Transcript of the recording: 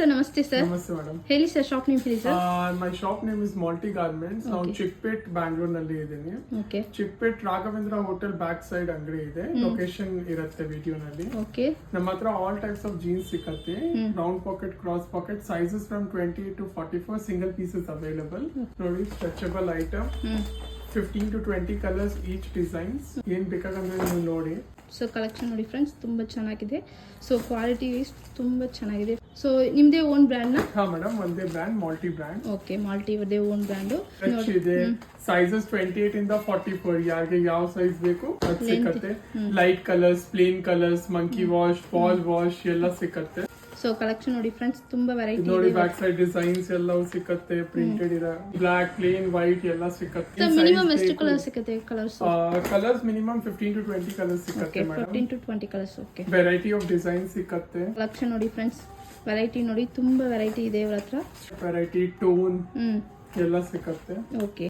Sir ನಮಸ್ತೆ sir. ನಮಸ್ತೆ madam. ಹೇಳಿ ಸರ್, ಶಾಪ್ ನೇಮ್ ಹೇಳಿ sir. My shop name is Malti garments. ನಾವು ಚಿಕ್ಪೇಟ್ ಬ್ಯಾಂಗ್ಳೂರ್ ನಲ್ಲಿ ಇದ್ದೀನಿ. Okay. Chickpet Raghavendra hotel back side ಅಂಗಡಿ ಇದೆ. ಲೊಕೇಶನ್ ಇರುತ್ತೆ ವಿಡಿಯೋನಲ್ಲಿ. ಓಕೆ. ನಮ್ಮ ಹತ್ರ ಆಲ್ ಟೈಪ್ಸ್ ಆಫ್ ಜೀನ್ಸ್ ಸಿಕ್ಕತ್ತೆ. Round pocket, cross pocket, sizes from 20 to 44, single pieces available. ನೋಡಿ, stretchable item. 15 to 20 colours each designs. ಏನ್ ಬೇಕಾಗಂದ್ರೆ ನೀವು ನೋಡಿ. ಸೊ ಕಲೆಕ್ಷನ್ ನೋಡಿ ಫ್ರೆಂಡ್ಸ್, ತುಂಬಾ ಚೆನ್ನಾಗಿದೆ. ಸೊ ಕ್ವಾಲಿಟಿ ತುಂಬಾ ಚೆನ್ನಾಗಿದೆ. ಸೊ ನಿಮ್ದೇ ಓನ್ ಬ್ರ್ಯಾಂಡ್ ನ? ಹಾ ಮೇಡಮ್, ಒಂದೇ ಬ್ರ್ಯಾಂಡ್, ಮಾಲ್ಟಿ ಬ್ರ್ಯಾಂಡ್. ಓಕೆ, ಮಾಲ್ಟಿ ಇದೆ ಓನ್ ಬ್ರ್ಯಾಂಡ್. ಇದೆ. ಸೈಜಸ್ 28 ಇಂದ 44, ಯಾರಿಗೆ ಯಾವ ಸೈಜ್ ಬೇಕು ಅದು ಸಿಕ್ಕತ್ತೆ. Light colours, plain colours, monkey wash, ball wash ಎಲ್ಲ ಸಿಕ್ಕತ್ತೆ. ಸೊ ಕಲೆಕ್ಷನ್ ನೋಡಿ ಫ್ರೆಂಡ್ಸ್, ತುಂಬಾ ವೆರೈಟಿ ನೋಡಿ. ಬ್ಯಾಕ್ ಸೈಡ್ ಡಿಸೈನ್ಸ್ ಎಲ್ಲವೂ ಸಿಕ್ಕತ್ತೆ. ಪ್ರಿಂಟೆಡ್ ಇರೋ ಬ್ಲಾಕ್, ಪ್ಲೇನ್, ವೈಟ್ ಎಲ್ಲ ಸಿಕ್ಕತ್ತೆ. ಮಿನಿಮಮ್ ಎಷ್ಟು ಕಲರ್ ಸಿಕ್ಕತ್ತೆ? ಕಲರ್ಸ್ ಮಿನಿಮಮ್ 15 to 20 ಕಲರ್ಸ್ ಸಿಕ್ಕತ್ತೆ madam. 15 to 20 colours. Okay. Variety of design ಸಿಕ್ಕತ್ತೆ. ಕಲೆಕ್ಷನ್ ನೋಡಿ ಫ್ರೆಂಡ್ಸ್, ವೆರೈಟಿ ನೋಡಿ, ತುಂಬಾ ವೆರೈಟಿ ಇದೆ ಇವ್ರ ಹತ್ರ. ವೆರೈಟಿ, ಟೋನ್ ಎಲ್ಲ ಸಿಕ್ಕತ್ತೆ. ಓಕೆ.